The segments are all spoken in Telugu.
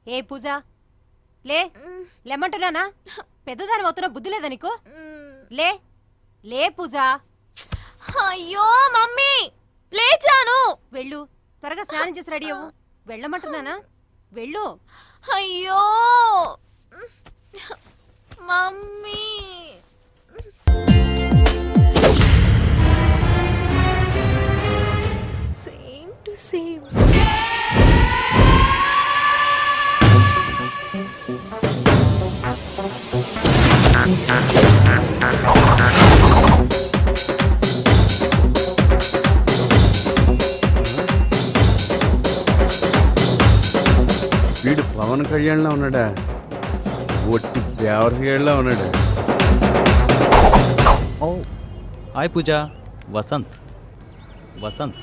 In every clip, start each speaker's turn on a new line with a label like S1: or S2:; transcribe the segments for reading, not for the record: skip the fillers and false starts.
S1: ఏ పూజ లే లేమంటున్నానా? పెద్దదాని అవుతున్న బుద్ధి లేదా నీకు? లే లే పూజ.
S2: అయ్యో మమ్మీ లేచాను.
S1: వెళ్ళు, త్వరగా స్నానం చేసి రెడీ అవ్వు. వెళ్ళమంటున్నానా? వెళ్ళు.
S2: అయ్యో మమ్మీ. Same to same.
S3: వీడు పవన్ కళ్యాణ్లో ఉన్నాడా? ఒట్టి దేవరగేళ్ళలో ఉన్నాడా?
S4: ఓ హాయ్ పూజ. వసంత్ వసంత్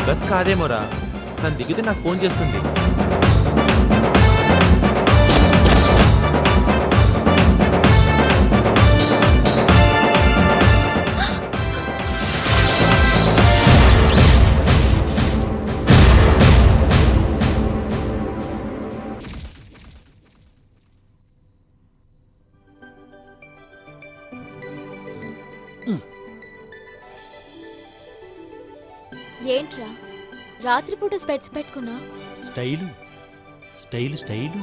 S5: బస్ కాదేమోరా, తను దిగితే నాకు ఫోన్ చేస్తుంది.
S2: ఏంట్రా రాత్రిపూట స్పెట్స్ పెట్టుకున్నా?
S4: Style style style.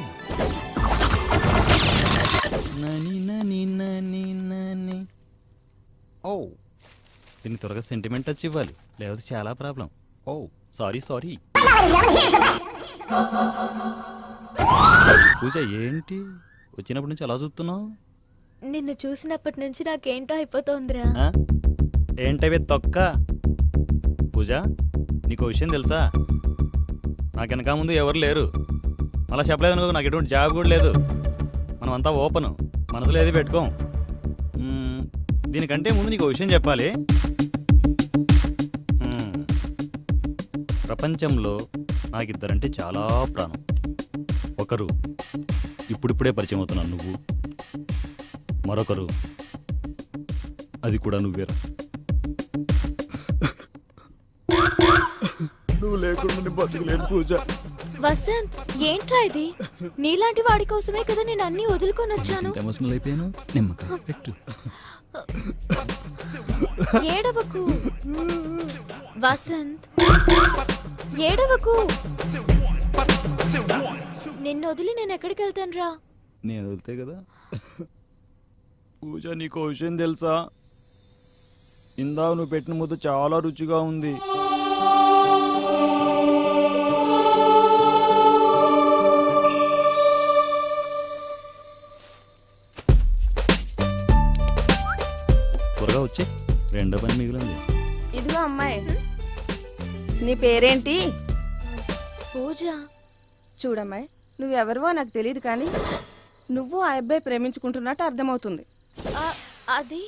S4: నని నని నని నని. ఓ దీనికి త్వరగా సెంటిమెంట్ టచ్ ఇవ్వాలి, లేకపోతే చాలా ప్రాబ్లం. ఓ సారీ సారీ. పూజ ఏంటి వచ్చినప్పటి నుంచి అలా చూస్తున్నావు?
S2: నిన్ను చూసినప్పటి నుంచి నాకేంటో అయిపోతోందిరా.
S4: ఏంటవి తొక్క? పూజ నీకు విషయం తెలుసా? నాకు వెనక ముందు ఎవరు లేరు. అలా చెప్పలేదు అనుకో, నాకు ఎటువంటి జాబ్ కూడా లేదు. మనమంతా ఓపెన్, మనసులో ఏది పెట్టుకోం. దీనికంటే ముందు నీకు విషయం చెప్పాలి. ప్రపంచంలో నాకు ఇద్దరంటే చాలా ప్రాణం. ఒకరు ఇప్పుడిప్పుడే పరిచయం అవుతున్నాను నువ్వు, మరొకరు అది కూడా నువ్వేరా. నువ్వు లేకుండా బతుకులేను పూజ.
S2: వసంత్ ఏంట్రా ఇది? నీలాంటి వాడి కోసమే కదా నేను అన్ని వదులుకొని వచ్చాను.
S4: ఎమోషనల్ అయిపోయాను. నిమ్మకాయ పెట్టు.
S2: ఏడవకు వసంత్, ఏడవకు. నిన్ను వదిలి నేను ఎక్కడికి వెళ్తాను రా?
S4: నేను వదిలితే కదా. పూజ నీకు విషయం తెలుసా? ఇందాక నువ్వు పెట్టిన ముద్ద చాలా రుచిగా ఉంది. త్వరగా వచ్చి రెండో పని మిగిలింది.
S6: ఇదిగో అమ్మాయి, నీ పేరేంటి?
S2: పూజ.
S6: చూడమ్మాయి, నువ్వెవరివో నాకు తెలియదు, కానీ నువ్వు ఆ అబ్బాయి ప్రేమించుకుంటున్నట్టు అర్థమవుతుంది.
S2: అది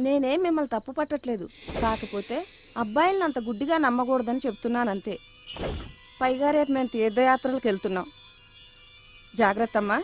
S6: నేనేం మిమ్మల్ని తప్పు పట్టట్లేదు, కాకపోతే అబ్బాయిలను అంత గుడ్డిగా నమ్మకూడదని చెప్తున్నానంతే. పైగా రేపు మేము తీర్థయాత్రలకు వెళ్తున్నాం, జాగ్రత్త అమ్మా.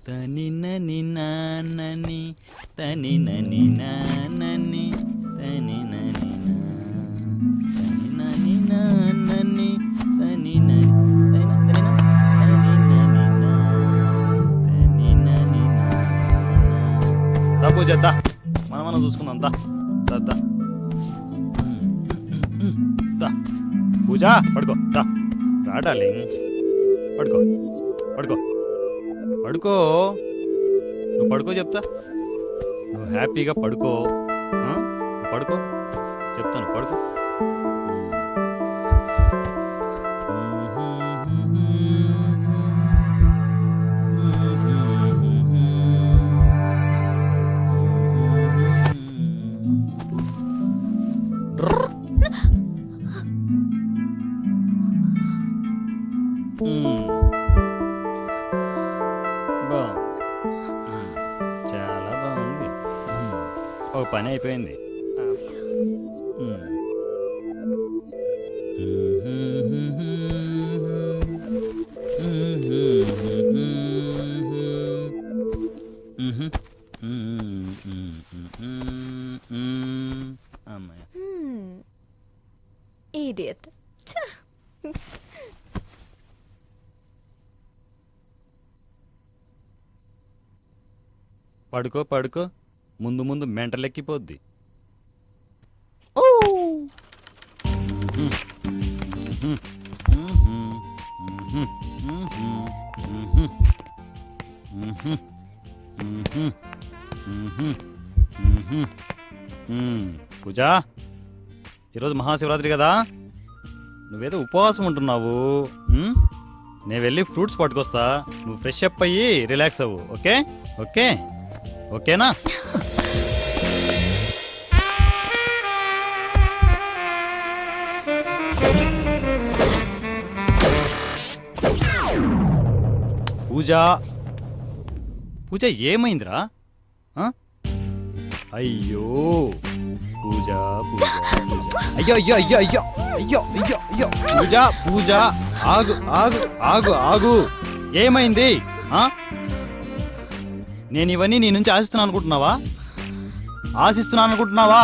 S4: తని నని నానని తని నని నానని తని నని తని నని నానని తని నని తని నని దా పూజ దా, మనం చూసుకుందాం. దా పూజ పడుకో. దా రా డార్లింగ్, పడుకో పడుకో పడుకో. నువ్వు పడుకో చెప్తా. నువ్వు హ్యాపీగా పడుకో. ఆ? పడుకో చెప్తాను పడుకో. చాలా బాగుంది. ఒక పని అయిపోయింది. అమ్మాయి
S2: ఇడియట్.
S4: పడుకో పడుకో, ముందు ముందు మెంటలెక్కిపోద్ది. పూజా, ఈరోజు మహాశివరాత్రి కదా, నువ్వేదో ఉపవాసం ఉంటున్నావు. నేను వెళ్ళి ఫ్రూట్స్ పట్టుకొస్తా, నువ్వు ఫ్రెష్ అప్ అయ్యి రిలాక్స్ అవ్వు. ఓకే ఓకే ఓకేనా? పూజ పూజ ఏమైందిరా? అయ్యో పూజ పూజ పూజ, అయ్యో అయ్యో అయ్యో అయ్యో అయ్యో అయ్యో అయ్యో, పూజ పూజ ఆగు ఆగు ఆగు ఆగు, ఏమైంది? నేను ఇవన్నీ నీ నుంచి ఆశిస్తున్నాను అనుకుంటున్నావా? ఆశిస్తున్నాను అనుకుంటున్నావా?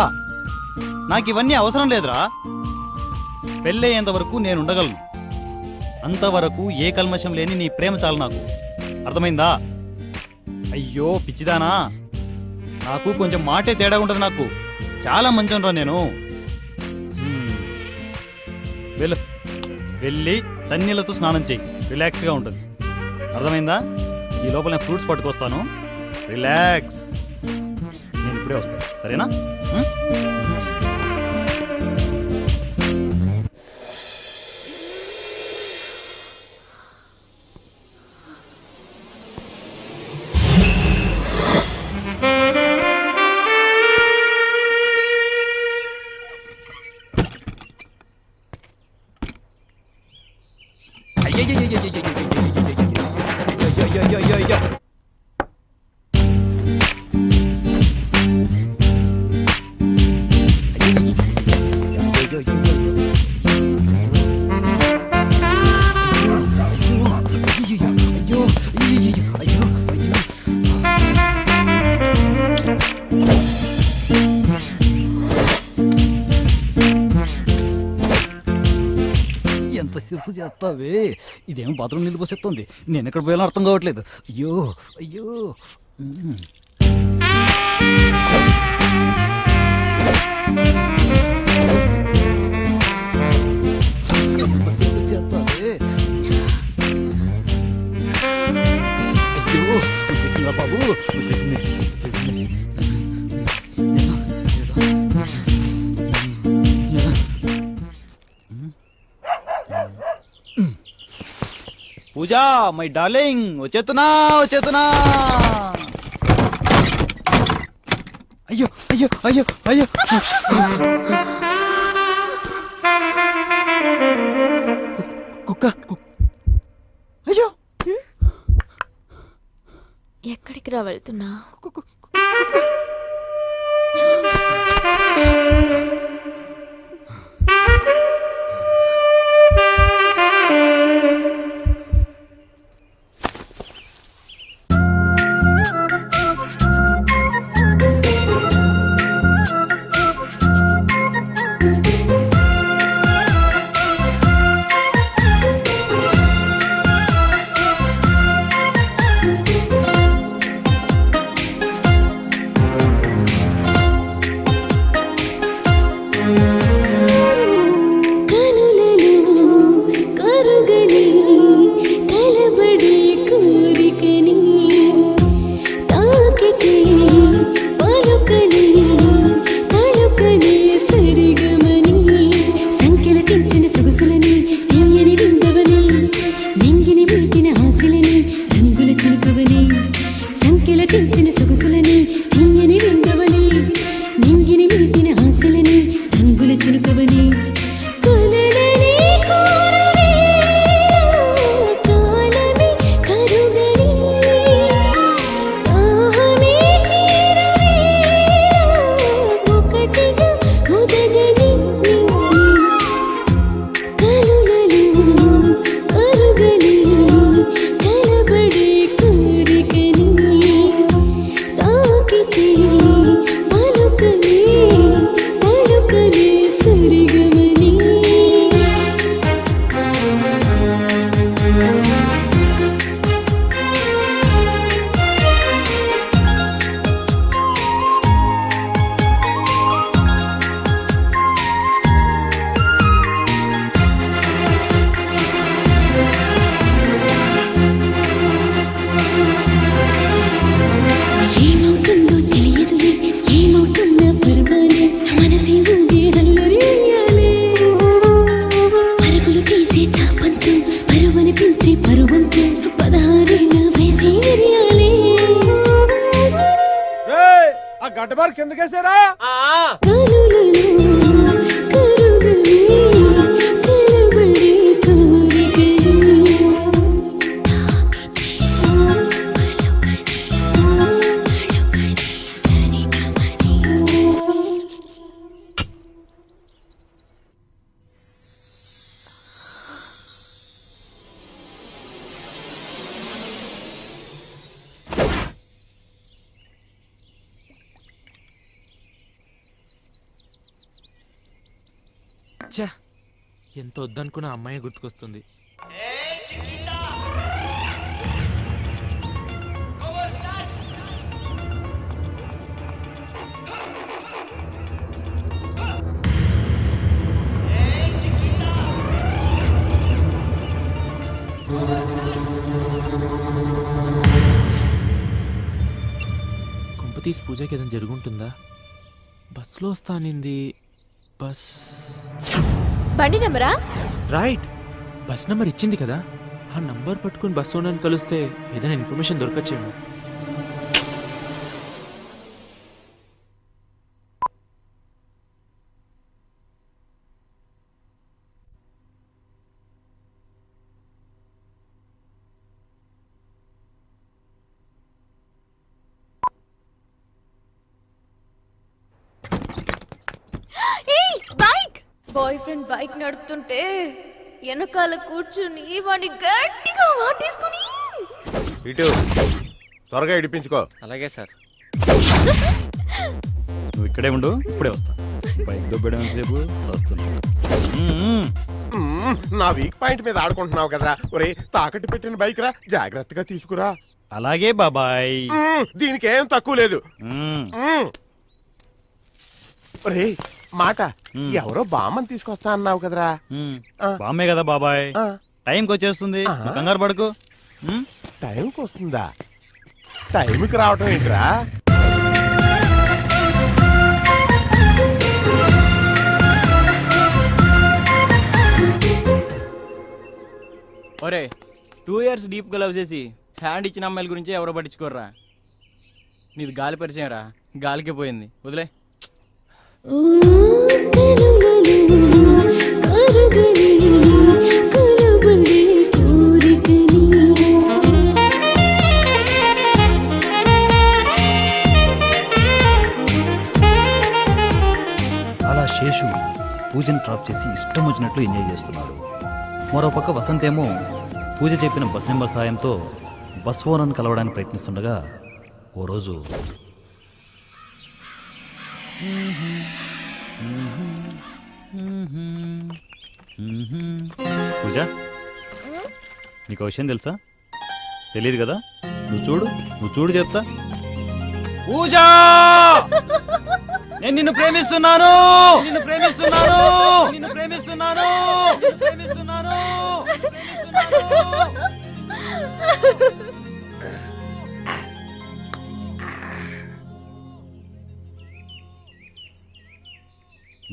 S4: నాకు ఇవన్నీ అవసరం లేదురా. పెళ్ళయ్యేంత వరకు నేను ఉండగలను, అంతవరకు ఏ కల్మషం లేని నీ ప్రేమ చాలు నాకు. అర్థమైందా? అయ్యో పిచ్చిదానా, నాకు కొంచెం మాటే తేడా ఉంటుంది. నాకు చాలా మంచిరా నేను. వెళ్ళు, వెళ్ళి చన్నీళ్ళతో స్నానం చెయ్యి, రిలాక్స్గా ఉంటుంది. అర్థమైందా? ఈ లోపల నేను ఫ్రూట్స్ పట్టుకొస్తాను, రిలాక్స్. నేను ఇప్పుడే వస్తాను, సరేనా? ఎంతసేపు చేస్తావే? ఇదేమో బాత్రూమ్ నీళ్ళు పోసేస్తుంది, నేను ఎక్కడ పోయాలో అర్థం కావట్లేదు. అయ్యో అయ్యో, ఎంతసేపు చేస్తావే? అయ్యో వచ్చేసిందా బాబు? వచ్చేసింది వచ్చేసింది. పూజా మై డార్లింగ్, వచ్చేతున్నా వచ్చేతున్నా. అయ్యో అయ్యో అయ్యో అయ్యో, కుక్క. అయ్యో
S2: ఎక్కడికి రా వెళ్తున్నా?
S7: ఆ గడ్డబారు కిందకేసారా?
S5: ఛా, ఎంత వద్దనుకున్న అమ్మాయి గుర్తుకొస్తుంది. కొంపతీసి పూజకి ఏదైనా జరుగుంటుందా? బస్సులో వస్తానింది. బస్
S2: బండి నెంబరా?
S5: రైట్, బస్ నెంబర్ ఇచ్చింది కదా. ఆ నంబర్ పట్టుకుని బస్ ఓనర్ని కలిస్తే ఏదైనా ఇన్ఫర్మేషన్ దొరకచ్చేమో.
S2: బైక్ బాయ్ ఫ్రెండ్ బైక్ నడుపుతుంటే వెనకాల కూర్చుని వాడిని గట్టిగా వాటేసుకుని
S7: ఇటు త్వరగా ఇడిపించుకో.
S8: అలాగే సార్.
S4: నువ్వు ఇక్కడే ఉండు, ఇప్పుడే వస్తా. బైక్ దొబ్బడం సేపు వస్తున్నా.
S7: నా వీక్ పాయింట్ మీద ఆడుకుంటున్నావు కదరా. ఒరే, తాకట్టు పెట్టిన బైక్ రా, జాగ్రత్తగా తీసుకురా.
S4: అలాగే బాబాయ్.
S7: దీనికి ఏం తక్కువ లేదు. ఒరే మాట, ఎవరో బామ్మని తీసుకొస్తా అన్నావు కదరా.
S4: బామ్మే కదా బాబాయ్, టైంకి వచ్చేస్తుంది. నువ్వు కంగారు పడుకో.
S7: టైంకి వస్తుందా? టైంకి రావటం ఏంట్రా?
S8: ఒరే, 2 years డీప్ గా లవ్ చేసి హ్యాండ్ ఇచ్చిన అమ్మాయిల గురించి ఎవరో పట్టించుకోర్రా. నీది గాలి పరిచయం రా, గాలికి పోయింది, వదిలే.
S9: అలా శేషు పూజను డ్రాప్ చేసి ఇష్టం వచ్చినట్లు ఎంజాయ్ చేస్తున్నాడు. మరోపక్క వసంత్ ఏమో పూజ చెప్పిన బస్ నెంబర్ సాయంతో బస్ ఓనర్ని కలవడానికి ప్రయత్నిస్తుండగా ఓ రోజు
S4: పూజ, నీకు విషయం తెలుసా? తెలియదు కదా? నువ్వు చూడు చెప్తా. పూజ, నేను నిన్ను ప్రేమిస్తున్నాను.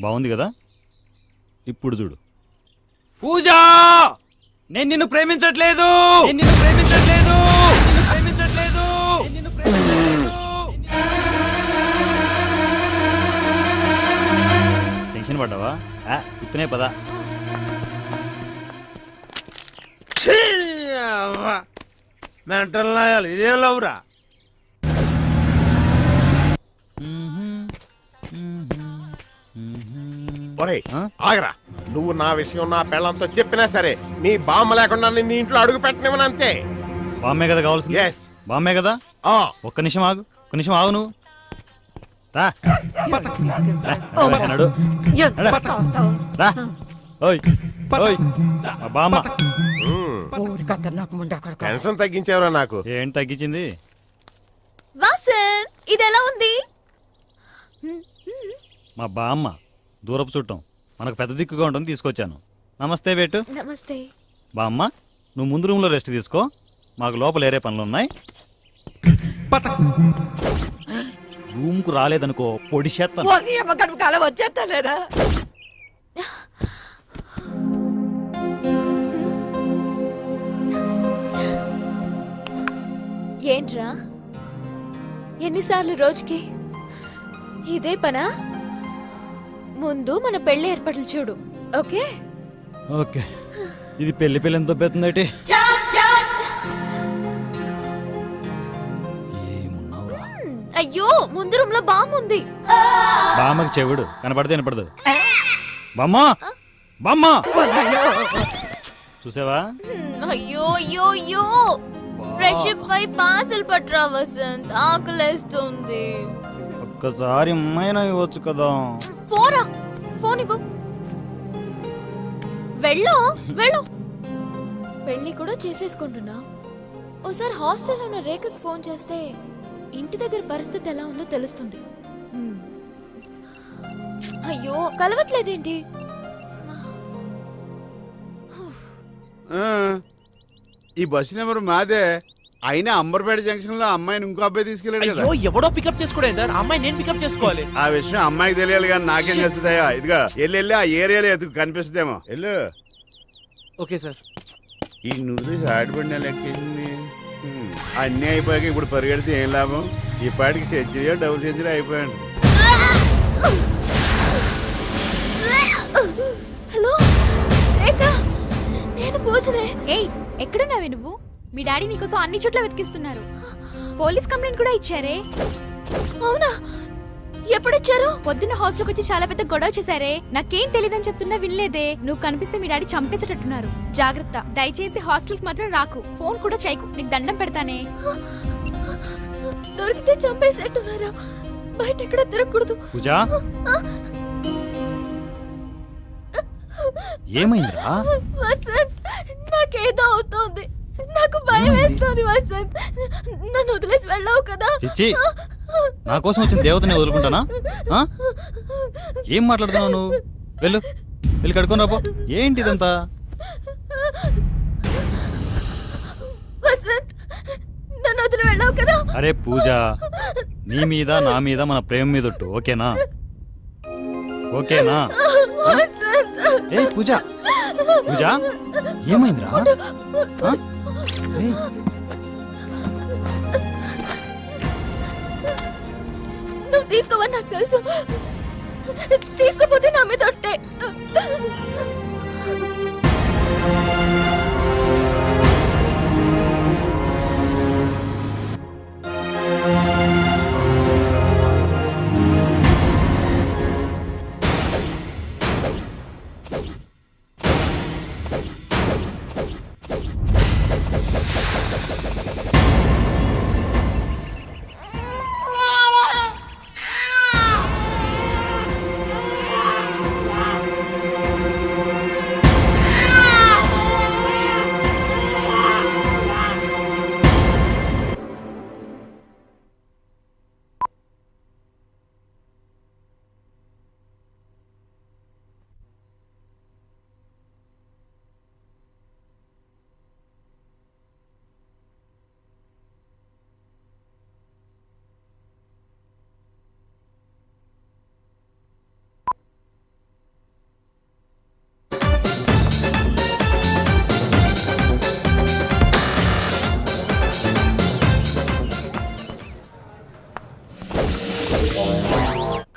S4: బాగుంది కదా? ఇప్పుడు చూడు. పూజ, నేను నిన్ను ప్రేమించట్లేదు. టెన్షన్ పడ్డావా? ఇతనే పదా.
S7: మెంటల్ నాయాలి, ఇదేం లవ్రా? ఒరే ఆగరా, నువ్వు నా విషయం నా పెళ్ళంతో చెప్పినా సరే నీ బామ్మ లేకుండా నీ ఇంట్లో అడుగు పెట్టనివ్వను అంతే.
S4: బామ్మే కదా కావాల్సింది?
S7: Yes.
S4: బామ్మే కదా. ఒక్క నిమిషం ఆగు నువ్వు. రా. నడు. రా. ఓయ్ మా బామ్మ.
S7: టెన్షన్ తగ్గించేవరా నాకు.
S4: ఏంటి తగ్గించింది?
S2: వాసన్ ఇది ఎలా ఉంది?
S4: మా బామ్మ దూరపు చుట్టం, మనకు పెద్ద దిక్కుగా ఉంటుంది, తీసుకొచ్చాను. నమస్తే బేటు.
S2: నమస్తే.
S4: బామ్మ, నువ్వు ముందు రూమ్లో రెస్ట్ తీసుకో, మాకు లోపల ఏరే పనులు ఉన్నాయి. రూమ్కు రాలేదనుకో పొడి చేస్తాను.
S2: ఏంట్రా, ఎన్నిసార్లు రోజుకి? ఇదే పనా? ముందు మన పెళ్లి ఏర్పాట్లు చూడు, ఓకే?
S4: ఓకే, ఇది పెళ్లి పెళ్లి ఎంత పెడుతుందటి? ఏమున్నావురా?
S2: అయ్యో, ముందు రూమ్ లో బాంబు ఉంది.
S4: బామ్మకి చెవుడు కనపడితే వినపడదు. బామ్మ, బామ్మ, చూసావా?
S2: అయ్యో అయ్యో అయ్యో, ఫ్రెష్ పై పార్సల్ పట్రా వసంత్, ఆకలేస్తుంది.
S4: ఒక్కసారి అమ్మాయినా ఇవ్వచ్చు కదా.
S2: పోరా, ఫోన్ ఇవ్వు. వెళ్ళు వెళ్ళు. పెళ్లి కూడా చేసేసుకుంటున్నా. ఓసారి హాస్టల్లో ఉన్న రేఖకు ఫోన్ చేస్తే ఇంటి దగ్గర పరిస్థితి ఎలా ఉందో తెలుస్తుంది. అయ్యో, కలవట్లేదేంటి?
S3: ఆ, ఈ బస్సు నెంబర్ మాదే. అయినా అంబర్పేట జంక్షన్ లో అమ్మాయిని ఇంకో అబ్బాయి తీసుకెళ్ళాడు కదా.
S5: అయ్యో, ఎవడో పికప్ చేసుకోలేదు సార్, అమ్మాయి నేను పికప్ చేసుకోవాలి.
S3: ఆ విషయం అమ్మాయికి తెలియాలి కానీ నాకేం తెలుస్తుందయ్యా. ఇదిగా వెళ్ళి ఆ ఏరియాలో ఎదుగు కనిపిస్తుందేమో. వెళ్ళు.
S5: Okay sir.
S3: ఈ నువ్వు ఆడిపడిన లెక్కేసింది. అన్నీ అయిపోయాక ఇప్పుడు పరిగెడితే ఏం లాభం? ఈ పాటికి సెంచరీ డబుల్ సెంచరీ అయిపోయాడు.
S2: హలో రేఖ, నేను పూజనే.
S10: ఏయ్, ఎక్కడున్నావే నువ్వు? మీ డాడీ నీకోసం అన్ని చోట్ల వెతికిస్తున్నారు. పోలీస్ కంప్లైంట్ కూడా ఇచ్చారే.
S2: అవునా? ఎప్పుడిచ్చారు?
S10: పొద్దున్న హాస్టల్కి వచ్చి చాలా పెద్ద గొడవ చేశారే. నాకేం తెలియదని చెప్తున్నా వినలేదే. నువ్వు కనిపిస్తే మీ డాడీ చంపేసేటట్టున్నారు. జాగ్రత్త, దయచేసి హాస్టల్కి మాత్రం రాకు. ఫోన్ కూడా చేయకు, నీకు దండం పెడతానే.
S2: దొరికితే చంపేసేట్టున్నారా? బయట ఎక్కడ తిరగకూడదు.
S4: పూజా, ఏమైందిరా?
S2: వసంత్, నాకేదో అవుతోంది. నాకు భయం వేస్తుంది వసంత్. నన్ను వదిలేసి వెళ్ళావు కదా.
S4: చిచ్చి, నా కోసం వచ్చిన దేవతని వదులుకుంటానా? ఆ? ఏం మాట్లాడుతున్నావు నువ్వు? వెళ్ళు, వెళ్ళి కడుక్కొని రాపో. ఏంటి ఇదంతా?
S2: వసంత్, నన్ను వదిలి వెళ్ళావు కదా.
S4: అరే పూజ, నీ మీద నా మీద మన ప్రేమ మీద ఒట్టు, ఓకేనా? ఓకేనా?
S2: వసంత్,
S4: ఏ పూజ, పూజ, ఏమైందిరా? ఆ? ఏయ్,
S2: నువ్వు తీసుకోవని నాకు తెలుసు. తీసుకోపోతే నా మీద ఒట్టే.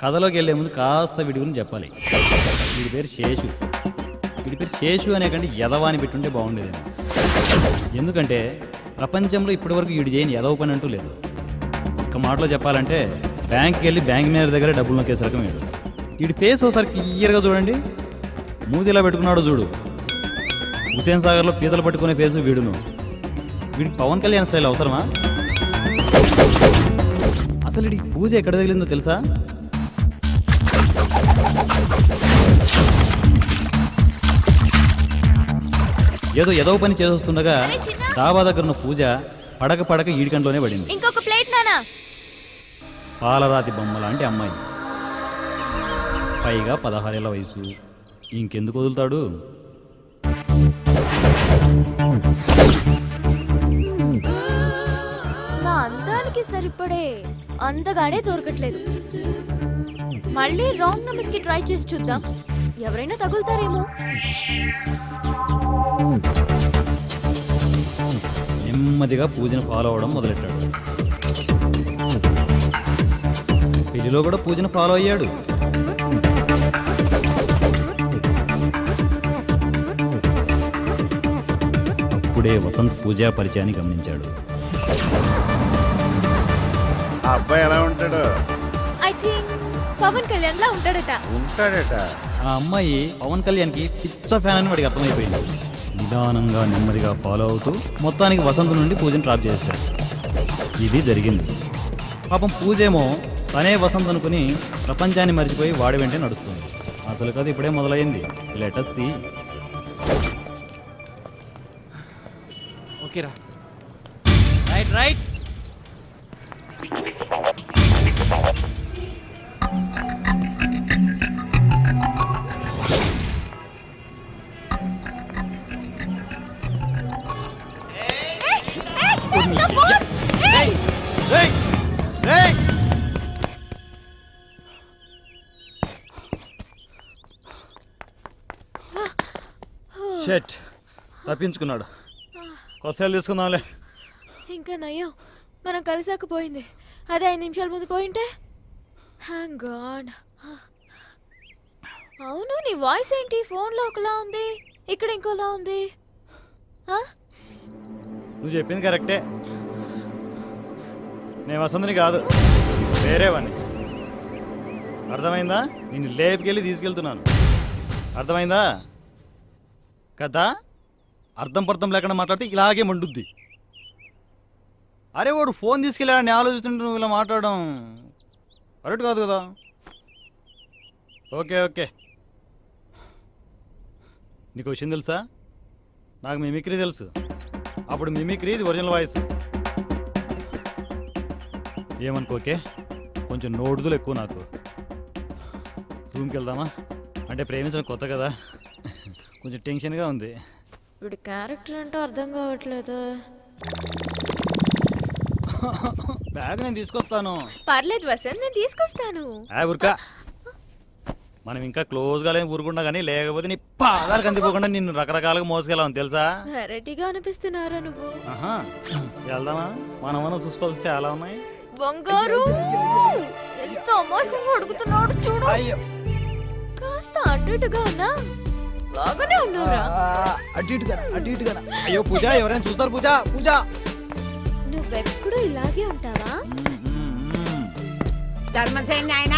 S4: కథలోకి వెళ్ళే ముందు కాస్త వీడి గురించి చెప్పాలి. వీడి పేరు శేషు. వీడి పేరు శేషు అనే కంటే యదవాని పెట్టుంటే బాగుండేది. ఎందుకంటే ప్రపంచంలో ఇప్పటివరకు వీడు చేయని యదవ పని అంటూ లేదు. ఒక మాటలో చెప్పాలంటే బ్యాంక్కి వెళ్ళి బ్యాంక్ మేనేజర్ దగ్గర డబ్బులు నొక్కేసే రకం వీడు. వీడి ఫేస్ ఒకసారి క్లియర్గా చూడండి. మూతి ఇలా పెట్టుకున్నాడు చూడు. హుసేన్ సాగర్లో పీతలు పట్టుకునే ఫేసు వీడును. వీడికి పవన్ కళ్యాణ్ స్టైల్ అవసరమా? అసలు వీడికి పూజ ఎక్కడ తగిలిందో తెలుసా? ఏదో పని చేస్తుండగా డాబా దగ్గర ఉన్న పూజ పడక ఈడికంట్లోనే పడింది.
S2: ఇంకొక ప్లేట్ నానా.
S4: పాలరాతి బొమ్మ లాంటి అమ్మాయి, పైగా 16 ఏళ్ల వయసు. ఇంకెందుకు వదులుతాడు?
S2: నా అందానికి సరిపడే అందగాడే దొరకట్లేదు. మళ్ళీ రాంగ్ నెంబర్స్ కి ట్రై చేసి చూద్దాం, ఎవరైనా తగులుతారేమో.
S4: నెమ్మదిగా పూజను ఫాలో అవడం మొదలెట్టాడు.
S9: పెళ్లిలో కూడా పూజను ఫాలో అయ్యాడు. అప్పుడే వసంత్ పూజా పరిచయాన్ని గమనించాడు.
S3: ఆ అబ్బాయి ఎలా ఉంటాడు?
S2: ఐ థింక్ పవన్ కళ్యాణ్ లా ఉంటాడట.
S3: ఉంటాడట.
S9: ఆ అమ్మాయి పవన్ కళ్యాణ్కి పిచ్చ ఫ్యాన్ అని వాడికి అర్థమైపోయింది. నిదానంగా నెమ్మదిగా ఫాలో అవుతూ మొత్తానికి వసంత్ నుండి పూజను డ్రాప్ చేశాడు. ఇది జరిగింది. పాపం పూజేమో తనే వసంత్ అనుకుని ప్రపంచాన్ని మర్చిపోయి వాడి వెంటే నడుస్తుంది. అసలు కథ ఇప్పుడే మొదలైంది. Let us see.
S5: ఓకేరా. Right right.
S4: షెట్ తప్పించుకున్నాడు. కొత్తలు తీసుకుందాంలే.
S2: ఇంకా నయ్యో మనం కలిసాకపోయింది. అదే 5 నిమిషాల ముందు పోయింటే. Thank God. అవును, నీ వాయిస్ ఏంటి ఫోన్లో ఒకలా ఉంది, ఇక్కడ ఇంకోలా ఉంది.
S4: నువ్వు చెప్పింది కరెక్టే. నేను వసంతని కాదు, వేరేవాడిని. అర్థమైందా? నేను లేపుకెళ్ళి తీసుకెళ్తున్నాను. అర్థమైందా కదా? అర్థం పర్థం లేకుండా మాట్లాడితే ఇలాగే మండుద్ది. అరే వాడు ఫోన్ తీసుకెళ్ళాడని ఆలోచిస్తుంటే నువ్వు ఇలా మాట్లాడడం కరెక్ట్ కాదు కదా. Okay okay. నీకు విషయం తెలుసా? నాకు మిమిక్రీ తెలుసు. అప్పుడు మిమిక్రీ ఇది ఒరిజినల్ వాయిస్. ఏమనుకోకే, కొంచెం నోడుదులు ఎక్కువ నాకు. రూమ్కి వెళ్దామా? అంటే ప్రేమించడం కొత్త కదా, కొంచెం టెన్షన్గా ఉంది.
S2: ఇప్పుడు క్యారెక్టర్ అంటే అర్థం కావట్లేదు.
S4: బ్యాగ్ నేను తీసుకొస్తాను.
S2: పర్లేదు వసంత్, నేను తీసుకొస్తాను.
S4: ఊరికా మనం ఇంకా క్లోజ్గా లేని ఊరుకున్నా కానీ, లేకపోతే నీ పాదాలు కందిపోకుండా నిన్ను రకరకాలుగా మోసుకెళ్ళామని తెలుసా?
S2: వెరైటీగా అనిపిస్తున్నారా నువ్వు?
S4: వెళ్దామా? మనం చూసుకోవాల్సి చాలా ఉన్నాయి.
S2: బంగారు ఎంత అమాయకంగా అడుగుతున్నాడు చూడు. కాస్త అటు ఇటుగా ఉన్నా బాగానే ఉన్నారా?
S4: అటు ఇటుగా. అయ్యో పూజ, ఎవరైనా చూస్తారు? పూజ పూజ
S2: నువ్వెప్పుడు ఇలాగే ఉంటావా?
S1: ధర్మం చేయండి ఆయన,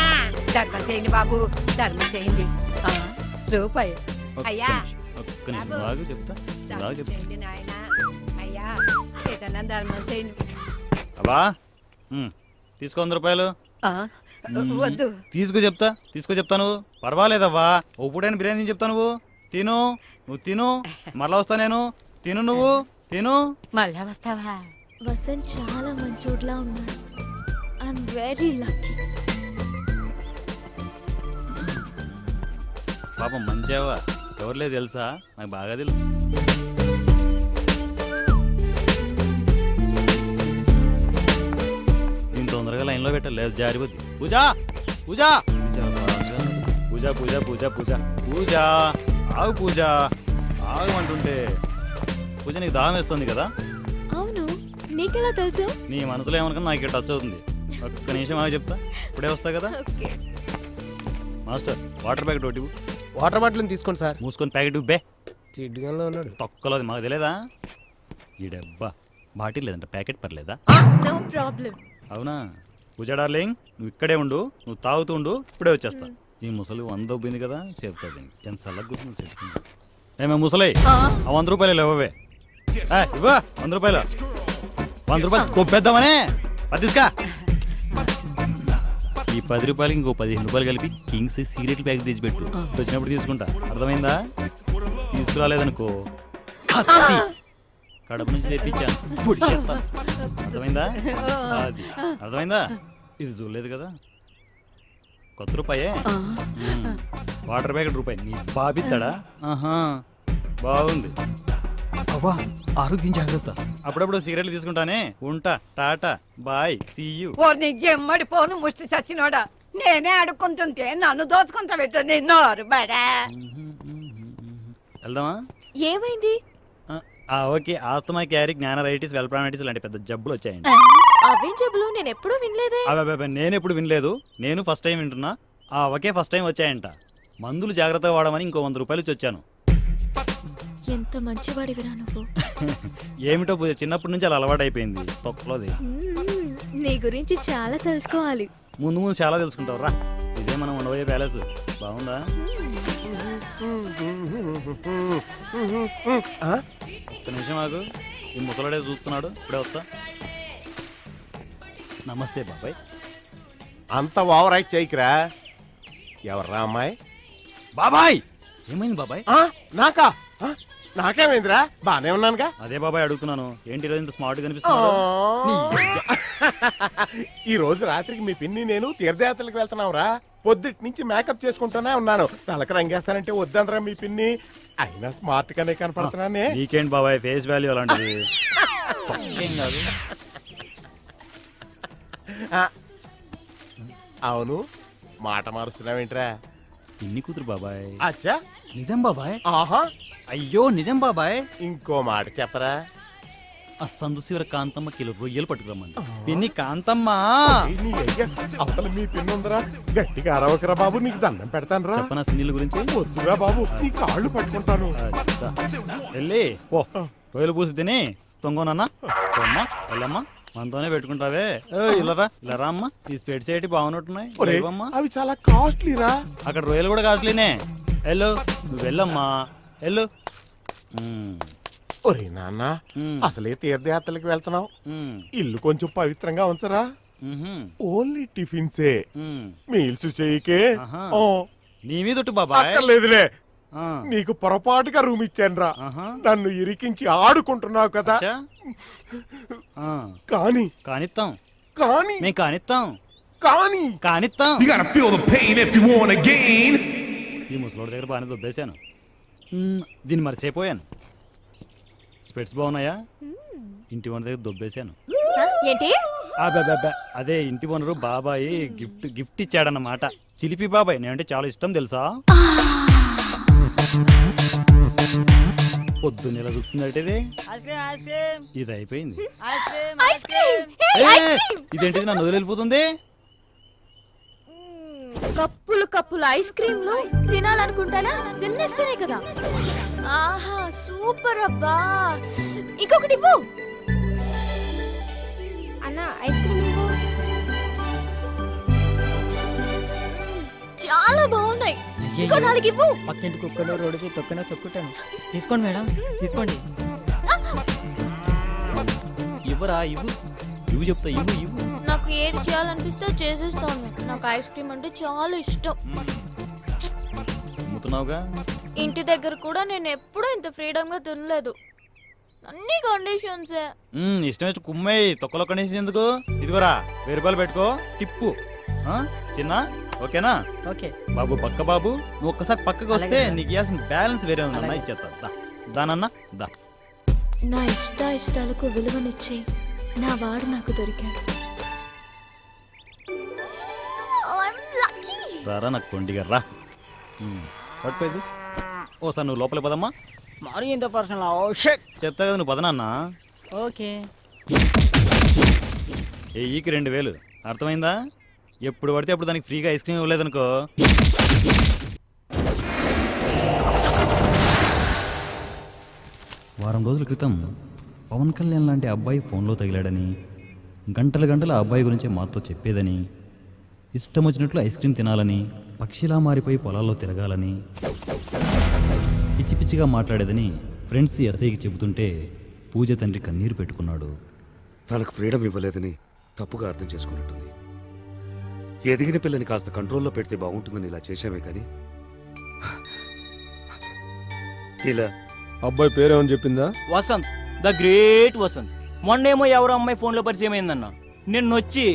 S1: ధర్మం చేయండి బాబు, ధర్మం చేయండి. రూపాయి అయ్యా,
S4: ఒక్క నిమిషం బాగా చెప్తా.
S1: ధర్మం చేయండి నాయన. అయ్యా ఏదన్నా ధర్మం చేయండి.
S4: అబ్బా తీసుకో 100 రూపాయలు.
S1: వద్దు,
S4: తీసుకో చెప్తా. నువ్వు పర్వాలేదవ్వా, ఒప్పుడైనా బిర్యానీ చెప్తా. నువ్వు తిను, మళ్ళా వస్తా నేను. తిను, నువ్వు తిను.
S1: మళ్ళా వస్తావా?
S2: వసంత్ చాలా మంచోడ్లా ఉన్నాడు. I'm very lucky.
S4: పాపం మంచివా, ఎవరులే తెలుసా? నాకు బాగా తెలుసు. దీని తొందరగా లైన్లో పెట్టాలి, లేదు జారిపోద్ది. పూజ పూజ పూజ పూజ పూజ పూజ పూజ ఆగు పూజ, ఆగమంటుంటే. పూజ నీకు దాహం వేస్తుంది కదా?
S2: అవును, నీకెలా తెలుసు?
S4: నీ మనసులో ఏమనుకున్నా నాకు ఇక్కడ టచ్ అవుతుంది. ఒక్క నిమిషం ఆగి చెప్తా, ఇప్పుడే వస్తా కదా.
S2: ఓకే
S4: మాస్టర్, వాటర్ ప్యాకెట్ ఒకటి.
S11: వాటర్ బాటిల్ తీసుకోండి సార్.
S4: మూసుకొని ప్యాకెట్ ఇవ్వే.
S11: చిడ్డుగానే ఉన్నాడు.
S4: తొక్కలోది మాకు తెలియదా? ఈ డబ్బా బాటిల్ లేదంట, ప్యాకెట్ పర్లేదా?
S2: No problem.
S4: అవునా? పూజ డార్లింగ్, నువ్వు ఇక్కడే ఉండు, నువ్వు తాగుతూ ఉండు, ఇప్పుడే వచ్చేస్తా. ఈ ముసలి 100 ఒబ్బింది కదా, చెప్తాది. ఎంత సల్లగా కూర్చుంది చెట్టుకుంది. ఏమే ముసలి, ఆ 100 రూపాయలు ఇవ్వవే. ఇవ్వ 100 రూపాయలు. 100 రూపాయలు తొప్పేద్దామనే పదిస్కా. ఈ 10 రూపాయలకి ఇంకో 15 రూపాయలు కలిపి కింగ్స్ సిగరెట్ ప్యాకెట్ తెచ్చిపెట్టు, వచ్చినప్పుడు తీసుకుంటా. అర్థమైందా? తీసుకురాలేదనుకో కడప నుంచి తెప్పించాను, పొడి చెప్తాను. అర్థమైందా? అది అర్థమైందా? ఇది చూడలేదు కదా, కొత్త రూపాయే. వాటర్ ప్యాకెట్ రూపాయి. నీ బాబిస్తాడా? బాగుంది. అవ్వా, ఆరోగ్యం జాగ్రత్త. అప్పుడప్పుడు సిగరెట్లు తీసుకుంటానే. ఉంటా, టాటా, బాయ్, సీ యూ.
S1: నీ జమ్మడి పోను ముష్టి చచ్చినోడా, నేనే అడుక్కుంటుంటే నన్ను దోచుకుంటా పెట్ట నిన్నోరు బడా.
S4: వెళ్దామా?
S2: ఏమైంది?
S4: ఓకే, ఆస్తమా, క్యారీ, జ్ఞానరైటిస్, వెల్ప్రానైటిస్ లాంటి పెద్ద జబ్బులు వచ్చాయండి.
S2: అవేం జబ్బులు నేను ఎప్పుడూ వినలేదే.
S4: అబ్బాయి నేను ఎప్పుడు వినలేదు, నేను ఫస్ట్ టైం వింటున్నా. ఒకే ఫస్ట్ టైం వచ్చాయంట. మందులు జాగ్రత్తగా వాడమని ఇంకో 100 రూపాయలు ఇచ్చి వచ్చాను.
S2: ఎంత మంచివాడివిరా నువ్వు.
S4: ఏమిటో పూజ, చిన్నప్పటి నుంచి అలా అలవాటు అయిపోయింది తొక్కలోది.
S2: నీ గురించి చాలా తెలుసుకోవాలి.
S4: ముందు ముందు చాలా తెలుసుకుంటావు రా. ఇదే మనం ఉండబోయే ప్యాలెస్. బాగుందా? ఒక్క నిమిషం ఆగు, ఈ ముసలాడే చూస్తున్నాడు, ఇప్పుడే వస్తా. నమస్తే బాబాయ్.
S7: అంత ఓవర్ యాక్ట్ చేయకురా. ఎవర్రా అమ్మాయి?
S4: బాబాయ్ ఏమైంది బాబాయ్?
S7: నాకా? నాకేమైందిరా? బానే ఉన్నానుగా.
S4: అదే బాబాయ్ అడుగుతున్నాను, ఏంటి ఈరోజు ఇంత స్మార్ట్ కనిపిస్తున్నాడు?
S7: ఈ రోజు రాత్రికి మీ పిన్ని నేను తీర్థయాత్రలకు వెళ్తున్నావురా. పొద్దుటి నుంచి మేకప్ చేసుకుంటూనే ఉన్నాను. తలకి రంగేస్తానంటే వద్దందరా మీ పిన్ని. అయినా స్మార్ట్ గానే కనపడుతున్నానే.
S4: వీకెండ్ బాబాయ్, ఫేస్ వాల్యూ అలాంటిది. ఏం కాదు.
S7: అవును, మాట మారుస్తున్నావేంట్రా?
S4: పిన్ని కూతురు బాబాయ్.
S7: అచ్చా,
S4: నిజం బాబాయ్.
S7: ఆహా,
S4: అయ్యో నిజం బాబాయ్.
S7: ఇంకో మాట చెప్పరా?
S4: ఆ సందు శివర కాంతమ్మ కిలో రొయ్యలు పట్టుకురమ్మని. పిన్ని కాంతమ్మ.
S7: అవతల మీ పిన్ని ఉందరా. గట్టిగా అరవకరా బాబు, నీకు దండం పెడతాను రా.
S4: చెప్పనా సినీల గురించి?
S7: వద్దురా బాబు, నీ కాళ్ళు పట్టుకుంటాను.
S4: వెళ్ళి ఓ రొయ్యలు పూసి తిని తొంగోనన్నా. వెళ్ళమ్మా, మనతోనే పెట్టుకుంటావే. ఇల్లరా ఇల్లరా అమ్మా. ఈ స్పెట్స్ ఏంటి బాగున్నట్టున్నాయి?
S7: అవి చాలా కాస్ట్లీరా.
S4: అక్కడ రొయ్యలు కూడా కాస్ట్లీనే. వెళ్ళు, నువ్వు వెళ్ళమ్మా, వెళ్ళు.
S7: ఒరే నాన్న, అసలే తీర్థయాత్రలకు వెళ్తున్నావు, ఇల్లు కొంచెం పవిత్రంగా ఉంచరా. Only టిఫిన్సే, meals చేయకే.
S4: నీ మీద బాబా
S7: అక్కర్లేదులే. నీకు పొరపాటుగా రూమ్ ఇచ్చానురా. నన్ను ఇరికించి ఆడుకుంటున్నావు కదా. కానీ
S4: కానిస్తాం,
S7: కానీ
S4: మేము కానిస్తాం,
S7: కానీ
S4: కానిస్తాం. ఈ ముసలోడి దగ్గర బాగానే దొబ్బేశాను. దీన్ని మర్చిపోయాను. స్పెట్స్ బాగున్నాయా? ఇంటి ఓనర్ దగ్గర దొబ్బేశాను.
S2: ఏంటి?
S4: అదే ఇంటి ఓనరు బాబాయ్ గిఫ్ట్ ఇచ్చాడన్నమాట. చిలిపి బాబాయ్, నేనంటే చాలా ఇష్టం తెలుసా. పొద్దున్న ఇలా చూస్తుందంటే ఇది అయిపోయింది. ఇదేంటిది నన్ను వదిలిపోతుంది?
S2: కప్పులు కప్పులు ఐస్ క్రీమ్లు తినాలనుకుంటానా? తినేస్తేనే కదా. ఆహా సూపర్ అబ్బా. ఇంకొకటి ఇవ్వు
S12: అన్న. ఐస్ క్రీమ్ ఇవ్వు.
S2: చాలా బాగున్నాయి. ఇంకో 4 ఇవ్వు.
S8: పక్కింటి కుక్కలో రోడ్డుకి తొక్కుంటాను. తీసుకోండి మేడం, తీసుకోండి.
S4: ఇవ్వరా, ఇవ్వు ఇవ్వు చెప్తా, ఇవ్వు ఇవ్వు.
S2: నాకు ఏది చేయాలనిపిస్తే చేసేస్తాను. నాకు ఐస్ క్రీమ్ అంటే చాలా ఇష్టం.
S4: అమ్ముతున్నావుగా.
S2: ఇంటి దగ్గర కూడా నేను ఎప్పుడూ ఇంత ఫ్రీడమ్ గా తినలేదు. అన్ని కండిషన్సే.
S4: ఇష్టం వచ్చి కుమ్మేయి, తొక్కలో కండిషన్ ఎందుకు? ఇదిగోరా 1000 రూపాయలు పెట్టుకో టిప్పు. చిన్న ఓకేనా?
S8: ఓకే
S4: బాబు. పక్క బాబు, నువ్వు ఒక్కసారి పక్కకు వస్తే నీకు ఇవ్వాల్సిన బ్యాలెన్స్ వేరే ఉందన్న. ఇచ్చేస్తా దానన్నా దా.
S2: నా ఇష్టాలకు విలువనిచ్చే నా వాడు నాకు దొరికాడు.
S4: రారా నాకు కొండిగా రా. పట్టుకోదు ఓసారి నువ్వు లోపలికి పదమ్మా.
S8: మరి ఇంత పర్సనల్
S4: చెప్తా కదా, నువ్వు పదనన్నా.
S8: ఓకే.
S4: ఈకి 2000 అర్థమైందా? ఎప్పుడు పడితే అప్పుడు దానికి ఫ్రీగా ఐస్ క్రీమ్ ఇవ్వలేదనుకో.
S9: వారం రోజుల క్రితం పవన్ కళ్యాణ్ లాంటి అబ్బాయి ఫోన్లో తగిలాడని, గంటలు గంటల అబ్బాయి గురించి మాతో చెప్పేదని, ఇష్టం వచ్చినట్లు ఐస్ క్రీమ్ తినాలని, పక్షిలా మారిపోయి పొలాల్లో తిరగాలని, పిచ్చి పిచ్చిగా మాట్లాడేదని ఫ్రెండ్స్ ఎస్ఐకి చెబుతుంటే పూజ తండ్రి కన్నీరు పెట్టుకున్నాడు.
S13: తనకు ఫ్రీడమ్ ఇవ్వలేదని తప్పుగా అర్థం చేసుకున్నట్టుంది. ఎదిగిన పిల్లని కాస్త కంట్రోల్లో పెడితే బాగుంటుందని ఇలా చేశామే కానీ ఇలా.
S11: అబ్బాయి పేరేమని చెప్పిందా?
S8: Vasant, the great Vasant. మొన్నేమో ఎవరో అమ్మాయి ఫోన్లో పరిచయం అయిందన్న. నిన్న వచ్చి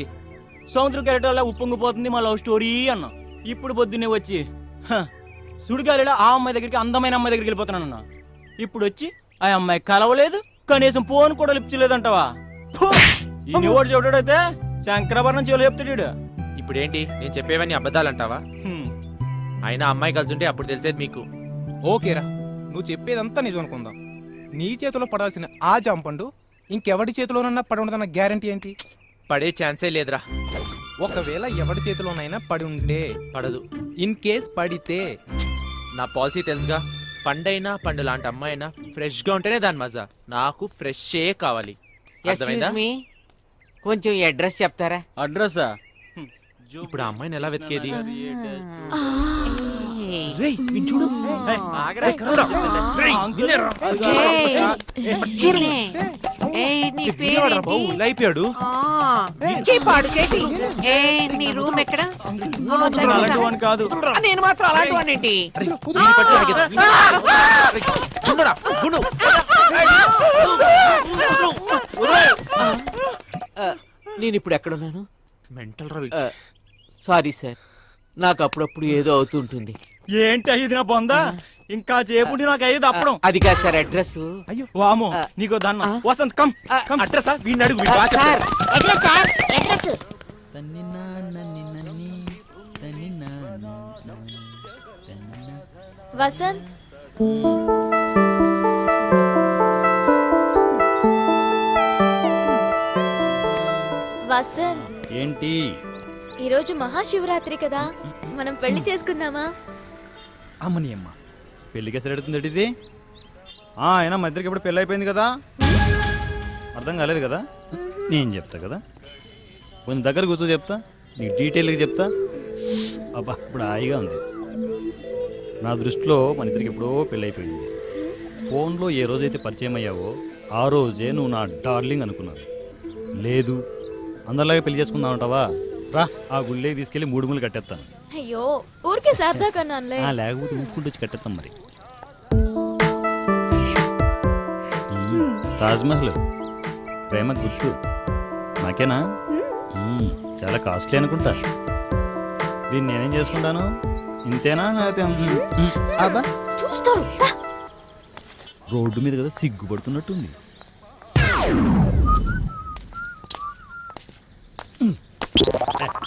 S8: సముద్రం కెరటాలా ఉప్పొంగిపోతుంది మా లవ్ స్టోరీ అన్న. ఇప్పుడు పొద్దున్నే వచ్చి సుడిగాలిలో ఆ అమ్మాయి దగ్గరికి, అందమైన అమ్మాయి దగ్గరికి వెళ్ళిపోతున్నానన్న. ఇప్పుడు వచ్చి ఆ అమ్మాయి కలవలేదు, కనీసం ఫోన్ కూడా లిఫ్ట్ చేయలేదంటావా? ఈ ఓడి చూడడైతే శంకరాభరణం చెవులు చెప్తాడు.
S5: ఇప్పుడేంటి నేను చెప్పేవన్నీ అబద్ధాలంటావా? అయినా అమ్మాయి కలిసి అప్పుడు తెలిసేది మీకు.
S11: ఓకేరా, నువ్వు చెప్పేదంతా నిజం అనుకుందాం. నీ చేతిలో పడాల్సిన ఆ జాంపండు ఇంకెవడి చేతిలోనన్నా పడి ఉండదన్న గ్యారంటీ ఏంటి? పడే ఛాన్సే లేదురా. ఒకవేళ ఎవరి చేతిలోనైనా పడి ఉంటే పడదు. ఇన్ కేస్ పడితే నా పాలసీ తెలుసుగా, పండైనా పండు లాంటి అమ్మాయినా ఫ్రెష్గా ఉంటేనే దాని మజా. నాకు ఫ్రెషే కావాలి. అర్థమైందా?
S14: కొంచెం అడ్రస్ చెప్తారా?
S8: అడ్రస్సా?
S11: ఇప్పుడు ఆ అమ్మాయిని ఎలా వెతికేది?
S14: రేయ్, వీణ్ణి చూడు. నీ పేరు
S11: అయిపోయాడు.
S14: నీ రూమ్ ఎక్కడ?
S8: అలాంటి వాడిని కాదు.
S14: నేను మాత్రం అలాంటి వాడిని. నేను ఇప్పుడు ఎక్కడున్నాను?
S11: మెంటల్ రా.
S14: సారీ సార్, నాకు అప్పుడప్పుడు ఏదో అవుతుంటుంది.
S8: ఏంటి అయ్యేది నా బొందా? ఇంకా చేపుండి నాకు అయ్యేది అప్పుడు.
S14: అది కాదు సార్ అడ్రస్.
S8: అయ్యో వామో, నీకో దన్న. Vasant come come.
S11: అడ్రస్ వీడిని అడుగు, వీడు బాగా
S14: సార్
S11: చెప్తాడు.
S14: Address sir address.
S2: Vasant, Vasant,
S4: ఏంటి?
S2: ఈరోజు మహాశివరాత్రి కదా, మనం పెళ్లి చేసుకుందామా?
S4: అమ్మని అమ్మ, పెళ్ళికే సరెడుతుంది ఇది. అయినా మా ఇద్దరికి ఇప్పుడు పెళ్ళి అయిపోయింది కదా, అర్థం కాలేదు కదా? నేను చెప్తా కదా, కొంచెం దగ్గర కూర్చో చెప్తా, నీకు డీటెయిల్గా చెప్తా. అబ్బా ఇప్పుడు హాయిగా ఉంది. నా దృష్టిలో మన ఇద్దరికి ఎప్పుడో పెళ్ళి అయిపోయింది. ఫోన్లో ఏ రోజైతే పరిచయం అయ్యావో ఆ రోజే నువ్వు నా డార్లింగ్ అనుకున్నాను. లేదు అందరిలాగే పెళ్లి చేసుకుందాం అంటావా? రా, ఆ గుళ్ళేకి తీసుకెళ్ళి 3 ముళ్ళు కట్టేస్తాను.
S2: అయ్యో, ఊరికే సరదా కన్నానులే.
S4: లేకపోతే ఊపుకుంటూ వచ్చి కట్టేస్తాం మరి. తాజ్మహల్ ప్రేమ గుర్తు నాకేనా? చాలా కాస్ట్లీ అనుకుంటా. దీన్ని నేనేం చేసుకుంటాను? ఇంతేనా? అబ్బా
S2: చూస్తారు.
S4: రోడ్డు మీద కదా, సిగ్గుపడుతున్నట్టుంది.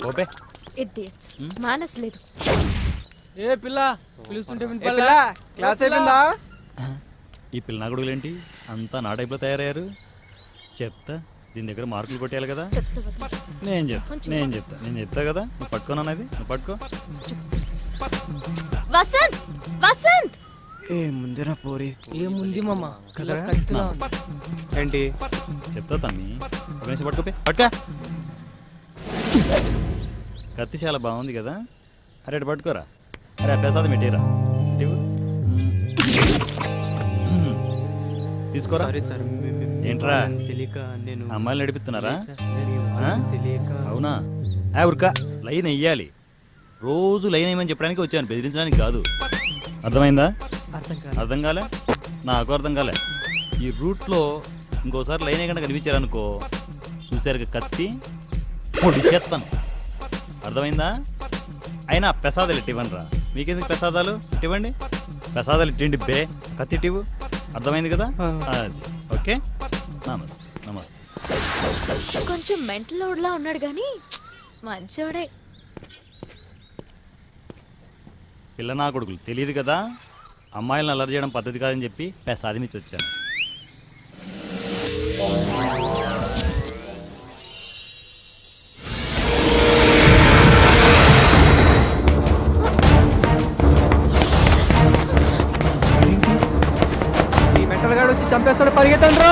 S4: ఓపే
S2: ఇడియట్స్, మానస్ లేదు.
S11: ఏ పిల్ల పిలుస్తుంటే
S8: క్లాస్ అయిపోయిందా?
S4: ఈ పిల్ల కొడుకులేంటి అంతా నా టైప్లో తయారయ్యారు? చెప్తా, దీని దగ్గర మార్కులు కొట్టేయాలి కదా. నేను చెప్తా కదా. నువ్వు పట్టుకోనన్నది, నువ్వు పట్టుకో.
S2: వసంత్, వసంత్,
S8: ఏముందిరా పోరి?
S11: ఏముంది మామ?
S8: ఏంటి
S4: చెప్తా తమ్మి, ఒక నిమిషం పట్టుకోపే. పట్టుకా. కత్తి చాలా బాగుంది కదా. అరే అటు పట్టుకోరా. అరే అభ్యాసాది మెటీరా తీసుకోరా. ఏంట్రా అమ్మాయిలు నడిపిస్తున్నారా? అవునా? ఉరక లైన్ వెయ్యాలి. రోజు లైన్ వేయమని చెప్పడానికి వచ్చాను, బెదిరించడానికి కాదు. అర్థమైందా? అర్థం కాలే? నాకు అర్థం కాలే. ఈ రూట్లో ఇంకోసారి లైన్ వేయకుండా కనిపించారనుకో, చూసారు కత్తి పొడిచేస్తాను. అర్థమైందా? అయినా ప్రసాదాలు ఇవ్వండి రా. మీకెందుకు ప్రసాదాలు? ఇవ్వండి, ప్రసాదాలు ఇట్టండి బే. కత్తి ఇవ్వు. అర్థమైంది కదా? అది ఓకే. నమస్తే నమస్తే.
S2: కొంచెం మెంటల్ లోడ్లా ఉన్నాడు కానీ మంచోడే.
S4: పిల్ల నా కొడుకులు తెలియదు కదా, అమ్మాయిలను అల్లరి చేయడం పద్ధతి కాదని చెప్పి ప్రసాదం ఇచ్చి వచ్చాను.
S8: వచ్చి చంపేస్తాడు, పరిగెత్తండి.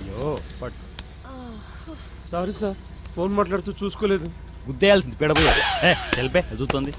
S4: అయ్యో
S11: సారీ సార్, ఫోన్ మాట్లాడుతూ చూసుకోలేదు.
S4: గుద్దేయాల్సింది పెడబోయా. తెలిపే చూస్తుంది.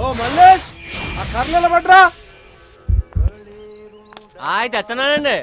S8: ఓ మల్లేష్, ఆ కర్రలు పడ్రా.
S14: తెస్తున్నానండి.